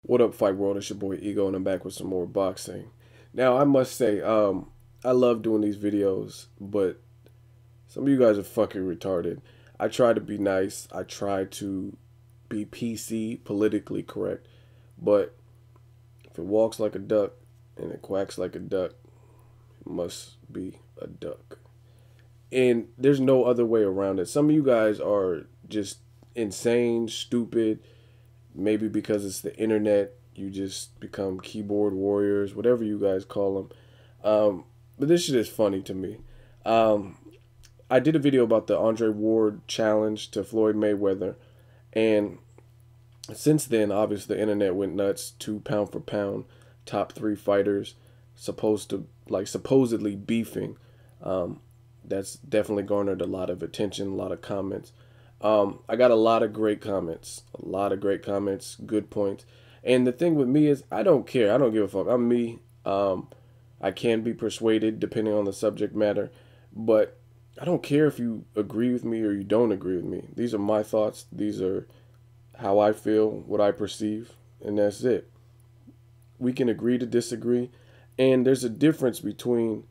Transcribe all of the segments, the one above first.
What up, Fight World? It's your boy Ego, and I'm back with some more boxing. Now, I must say, I love doing these videos, but some of you guys are fucking retarded. I try to be nice. I try to be PC, politically correct, but if it walks like a duck and it quacks like a duck, it must be a duck. And there's no other way around it. Some of you guys are just insane, stupid. Maybe because it's the internet, you just become keyboard warriors, whatever you guys call them. But this shit is funny to me. Um, I did a video about the Andre Ward challenge to Floyd Mayweather, and since then, obviously, the internet went nuts. Two pound for pound, top three fighters, supposedly beefing. Um, that's definitely garnered a lot of attention, a lot of comments. I got a lot of great comments, good points. And the thing with me is, I don't care. I don't give a fuck. I'm me. I can be persuaded depending on the subject matter, but I don't care if you agree with me or you don't agree with me. These are my thoughts. These are how I feel, what I perceive, and that's it. We can agree to disagree, and there's a difference between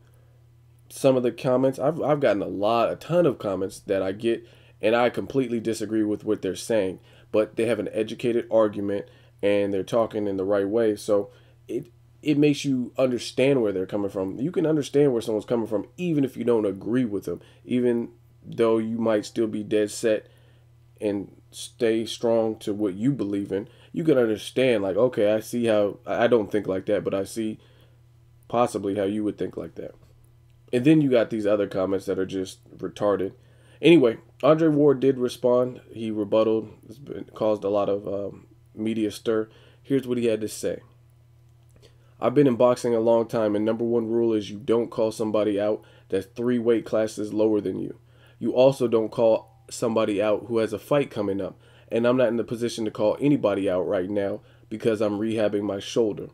some of the comments. I've gotten a ton of comments that I get, and I completely disagree with what they're saying, but they have an educated argument and they're talking in the right way. So it makes you understand where they're coming from. You can understand where someone's coming from even if you don't agree with them, even though you might still be dead set and stay strong to what you believe in. You can understand, like, okay, I see how I don't think like that, but I see possibly how you would think like that. And then you got these other comments that are just retarded. Anyway, Andre Ward did respond. He rebutted. It's caused a lot of media stir. Here's what he had to say. I've been in boxing a long time, and number one rule is you don't call somebody out that's 3 weight classes lower than you. You also don't call somebody out who has a fight coming up. And I'm not in the position to call anybody out right now because I'm rehabbing my shoulder.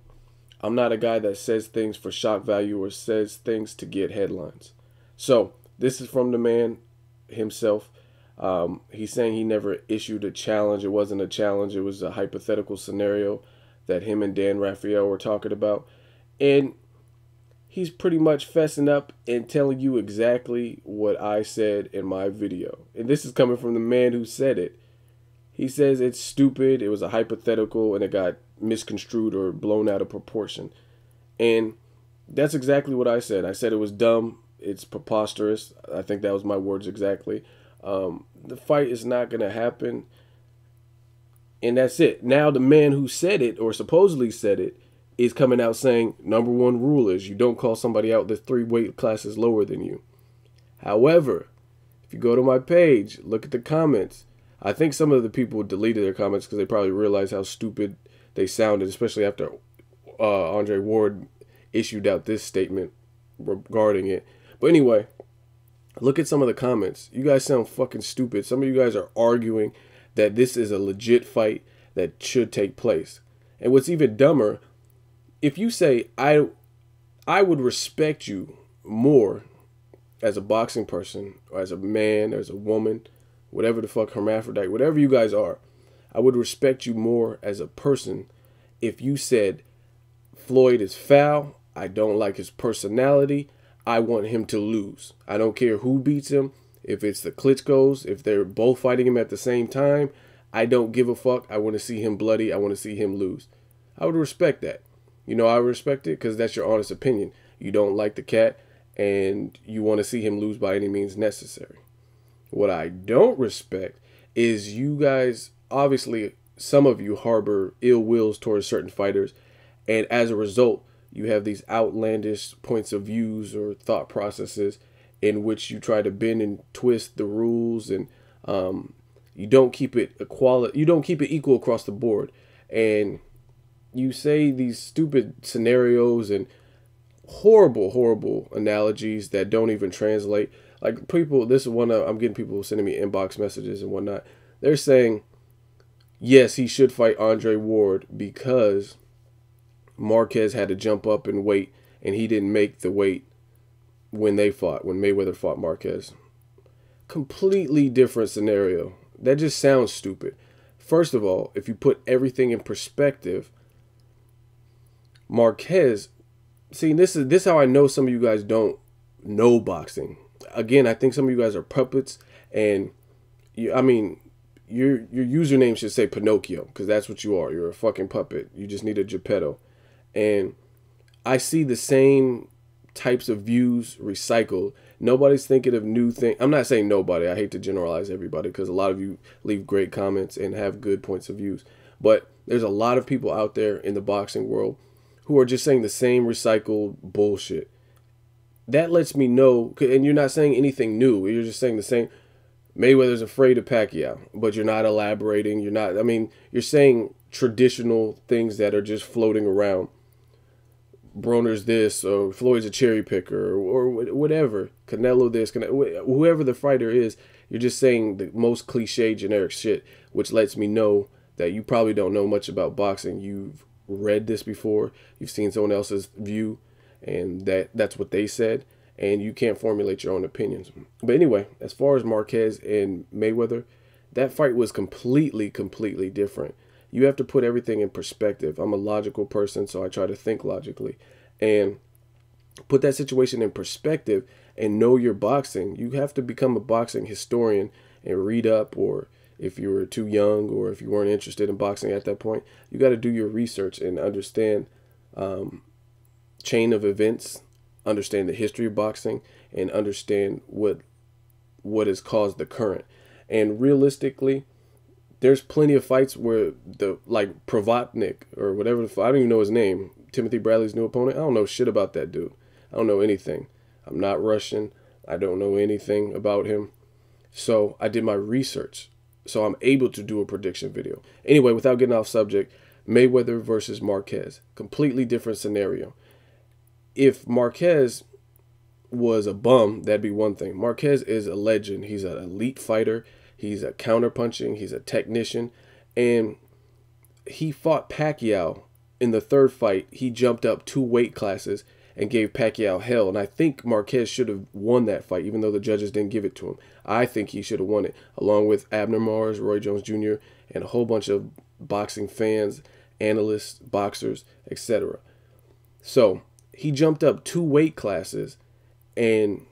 I'm not a guy that says things for shock value or says things to get headlines. So this is from the man himself. He's saying he never issued a challenge. It wasn't a challenge. It was a hypothetical scenario that him and Dan Raphael were talking about. And he's pretty much fessing up and telling you exactly what I said in my video. And this is coming from the man who said it. He says it's stupid, it was a hypothetical, and it got misconstrued or blown out of proportion. And that's exactly what I said. I said it was dumb, it's preposterous. I think that was my words exactly. The fight is not going to happen. And that's it. Now the man who said it, or supposedly said it, is coming out saying number one rule is you don't call somebody out that's 3 weight classes lower than you. However, if you go to my page, look at the comments. I think some of the people deleted their comments because they probably realized how stupid they sounded, especially after Andre Ward issued out this statement regarding it. But anyway, look at some of the comments. You guys sound fucking stupid. Some of you guys are arguing that this is a legit fight that should take place. And what's even dumber, if you say, I would respect you more as a boxing person, or as a man, or as a woman, whatever the fuck, hermaphrodite, whatever you guys are, I would respect you more as a person if you said, Floyd is foul, I don't like his personality, I want him to lose. I don't care who beats him, if it's the Klitschko's, if they're both fighting him at the same time, I don't give a fuck, I want to see him bloody, I want to see him lose. I would respect that. You know, I respect it because that's your honest opinion. You don't like the cat and you want to see him lose by any means necessary. What I don't respect is you guys, obviously, some of you harbor ill wills towards certain fighters, and as a result, you have these outlandish points of views or thought processes in which you try to bend and twist the rules, and you don't keep it equal across the board, and you say these stupid scenarios and horrible analogies that don't even translate. Like people, this is one I'm getting people sending me inbox messages and whatnot. They're saying, yes, he should fight Andre Ward because Marquez had to jump up in weight and he didn't make the weight when Mayweather fought Marquez. Completely different scenario. That just sounds stupid. First of all, if you put everything in perspective, Marquez, see, this is how I know some of you guys don't know boxing. Again, I think some of you guys are puppets, and I mean, your username should say Pinocchio, because that's what you are. You're a fucking puppet. You just need a Geppetto. And I see the same types of views recycled. Nobody's thinking of new things. I'm not saying nobody. I hate to generalize everybody, because a lot of you leave great comments and have good points of views. But there's a lot of people out there in the boxing world who are just saying the same recycled bullshit. That lets me know, and you're not saying anything new. You're just saying the same. Mayweather's afraid of Pacquiao, but you're not elaborating. You're not, I mean, you're saying traditional things that are just floating around. Broner's this, or Floyd's a cherry picker, or whatever. Canelo this, whoever the fighter is, you're just saying the most cliche, generic shit, which lets me know that you probably don't know much about boxing. You've read this before. You've seen someone else's view, and that's what they said, and you can't formulate your own opinions. But anyway, as far as Marquez and Mayweather, that fight was completely different. You have to put everything in perspective. I'm a logical person, so I try to think logically and put that situation in perspective and know your boxing. You have to become a boxing historian and read up, or if you were too young or if you weren't interested in boxing at that point, you got to do your research and understand chain of events, understand the history of boxing, and understand what has caused the current. And realistically, there's plenty of fights where like Provatnik or whatever, I don't even know his name, Timothy Bradley's new opponent. I don't know shit about that dude. I don't know anything. I'm not Russian. I don't know anything about him. So I did my research. So I'm able to do a prediction video. Anyway, without getting off subject, Mayweather versus Marquez. Completely different scenario. If Marquez was a bum, that'd be one thing. Marquez is a legend. He's an elite fighter. He's a counterpunching. He's a technician. And he fought Pacquiao in the third fight. He jumped up 2 weight classes and gave Pacquiao hell. And I think Marquez should have won that fight, even though the judges didn't give it to him. I think he should have won it, along with Abner Mars, Roy Jones Jr., and a whole bunch of boxing fans, analysts, boxers, etc. So he jumped up 2 weight classes and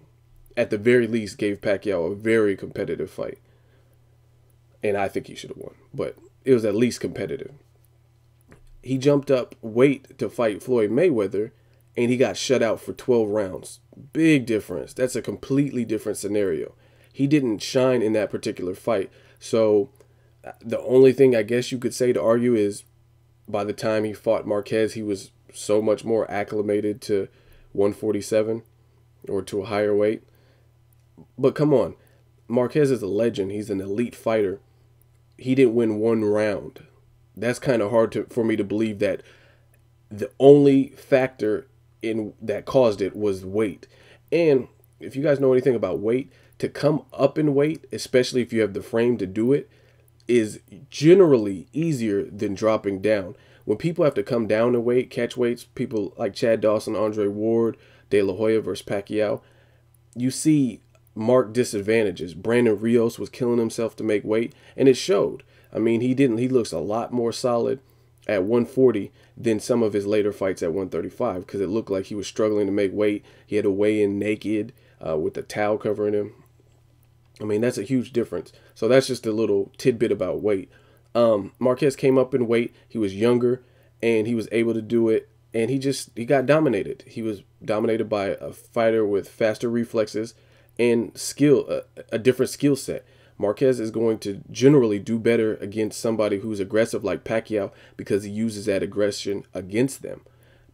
at the very least gave Pacquiao a very competitive fight. And I think he should have won, but it was at least competitive. He jumped up weight to fight Floyd Mayweather, and he got shut out for 12 rounds. Big difference. That's a completely different scenario. He didn't shine in that particular fight. So the only thing I guess you could say to argue is by the time he fought Marquez, he was so much more acclimated to 147 or to a higher weight. But come on, Marquez is a legend. He's an elite fighter. He didn't win 1 round. That's kind of hard for me to believe that the only factor that caused it was weight. And if you guys know anything about weight, to come up in weight, especially if you have the frame to do it, is generally easier than dropping down. When people have to come down in weight, catch weights, people like Chad Dawson, Andre Ward, De La Hoya versus Pacquiao, you see marked disadvantages. Brandon Rios was killing himself to make weight, and it showed. I mean, he looks a lot more solid at 140 than some of his later fights at 135, because it looked like he was struggling to make weight. He had to weigh in naked with the towel covering him. I mean, that's a huge difference. So that's just a little tidbit about weight. Marquez came up in weight. He was younger, and he was able to do it, and he got dominated. He was dominated by a fighter with faster reflexes and skill, a different skill set. Marquez is going to generally do better against somebody who's aggressive like Pacquiao because he uses that aggression against them.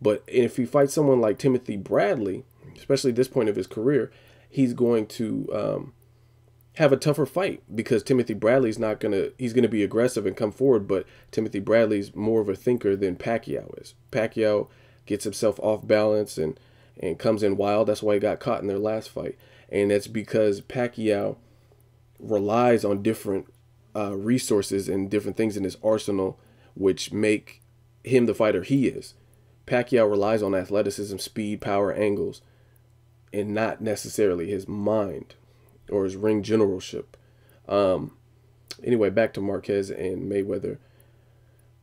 But if he fights someone like Timothy Bradley, especially at this point of his career, he's going to have a tougher fight, because Timothy Bradley's he's going to be aggressive and come forward, but Timothy Bradley's more of a thinker than Pacquiao is. Pacquiao gets himself off balance and comes in wild. That's why he got caught in their last fight. And that's because Pacquiao relies on different resources and different things in his arsenal, which make him the fighter he is. Pacquiao relies on athleticism, speed, power, angles, and not necessarily his mind or his ring generalship. Anyway, back to Marquez and Mayweather.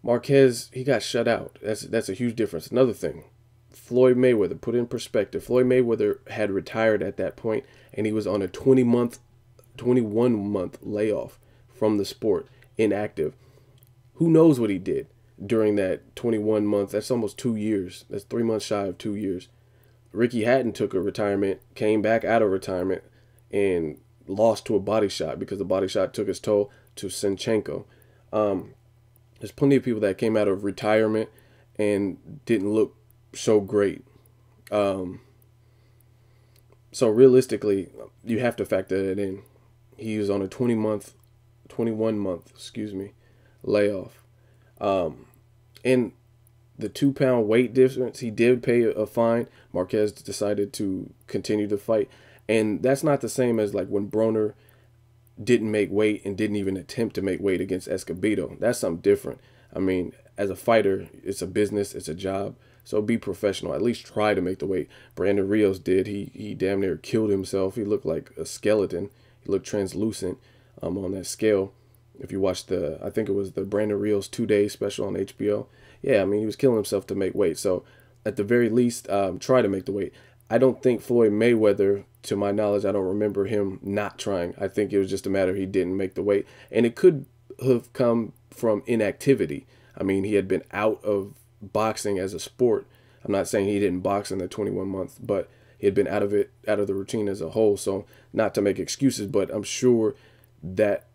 Marquez, he got shut out. That's a huge difference. Another thing, Floyd Mayweather, put in perspective, Floyd Mayweather had retired at that point, and he was on a 21-month layoff from the sport, inactive. Who knows what he did during that 21 months? That's almost 2 years. That's 3 months shy of 2 years. Ricky Hatton took a retirement, came back out of retirement, and lost to a body shot because the body shot took its toll to Sinchenko. There's plenty of people that came out of retirement and didn't look so great. So realistically, you have to factor that in. He was on a 21 month, layoff. And the 2 pound weight difference, he did pay a fine. Marquez decided to continue the fight. And that's not the same as like when Broner didn't make weight and didn't even attempt to make weight against Escobedo. That's something different. I mean, as a fighter, it's a business, it's a job. So be professional. At least try to make the weight. Brandon Rios did. He damn near killed himself. He looked like a skeleton. He looked translucent on that scale. If you watch I think it was the Brandon Rios 2-day special on HBO. Yeah, I mean, he was killing himself to make weight. So at the very least, try to make the weight. I don't think Floyd Mayweather, to my knowledge, I don't remember him not trying. I think it was just a matter he didn't make the weight. And it could have come from inactivity. I mean, he had been out of boxing as a sport. I'm not saying he didn't box in the 21 months, but he had been out of the routine as a whole. So not to make excuses, but I'm sure that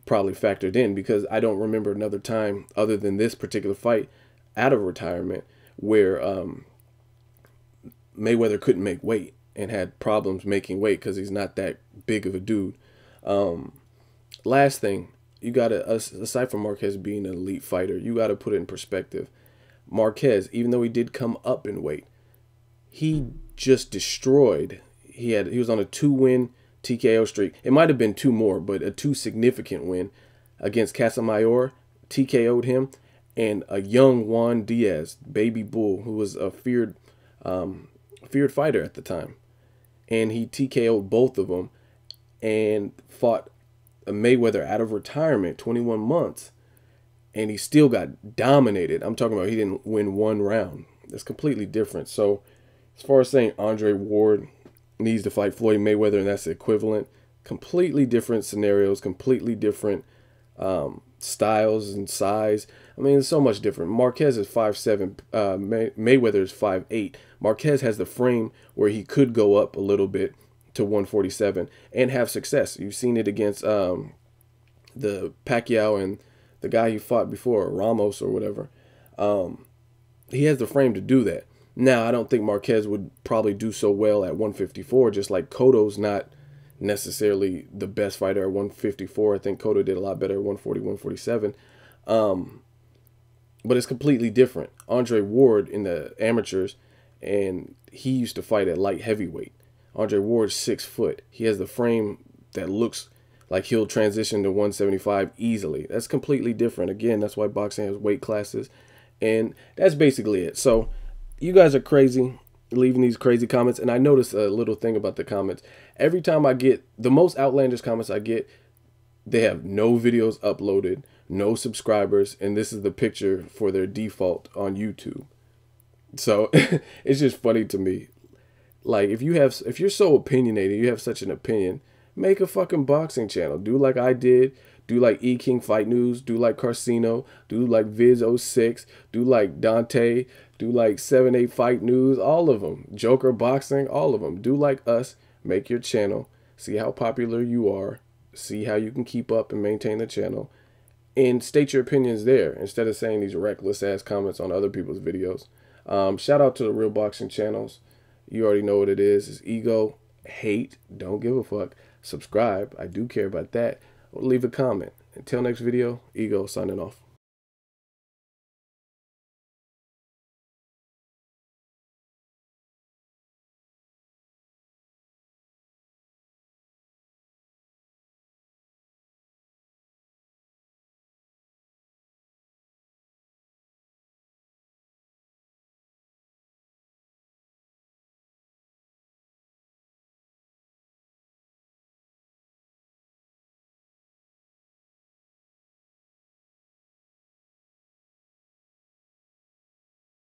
probably factored in, because I don't remember another time other than this particular fight out of retirement where Mayweather couldn't make weight and had problems making weight because he's not that big of a dude. Last thing, you got to, aside from Marquez being an elite fighter, you got to put it in perspective. Marquez, even though he did come up in weight, he just destroyed. He was on a 2-win TKO streak. It might have been 2 more, but a 2 significant win against Casamayor, TKO'd him, and a young Juan Diaz, Baby Bull, who was a feared fighter at the time. And he TKO'd both of them and fought a Mayweather out of retirement, 21 months, and he still got dominated. I'm talking about he didn't win 1 round. That's completely different. So as far as saying Andre Ward needs to fight Floyd Mayweather and that's the equivalent, completely different scenarios, completely different styles and size. I mean, it's so much different. Marquez is 5'7", Mayweather is 5'8". Marquez has the frame where he could go up a little bit to 147 and have success. You've seen it against the Pacquiao and the guy he fought before, Ramos or whatever. He has the frame to do that. Now, I don't think Marquez would probably do so well at 154, just like Cotto's not necessarily the best fighter at 154. I think Cotto did a lot better at 140, 147. But it's completely different. Andre Ward in the amateurs, and he used to fight at light heavyweight. Andre Ward's 6 foot. He has the frame that looks like he'll transition to 175 easily. That's completely different. Again, that's why boxing has weight classes. And that's basically it. So you guys are crazy, leaving these crazy comments. And I noticed a little thing about the comments. Every time I get, the most outlandish comments I get, they have no videos uploaded, no subscribers, and this is the picture for their default on YouTube. So it's just funny to me. Like, if you're so opinionated, you have such an opinion, make a fucking boxing channel. Do like I did. Do like E King Fight News. Do like Carcino. Do like Viz06. Do like Dante. Do like 7-8 Fight News. All of them. Joker Boxing. All of them. Do like us. Make your channel. See how popular you are. See how you can keep up and maintain the channel. And state your opinions there instead of saying these reckless ass comments on other people's videos. Shout out to the real boxing channels. You already know what it is. It's ego, hate, don't give a fuck. Subscribe. I do care about that. Or leave a comment. Until next video, Ego signing off.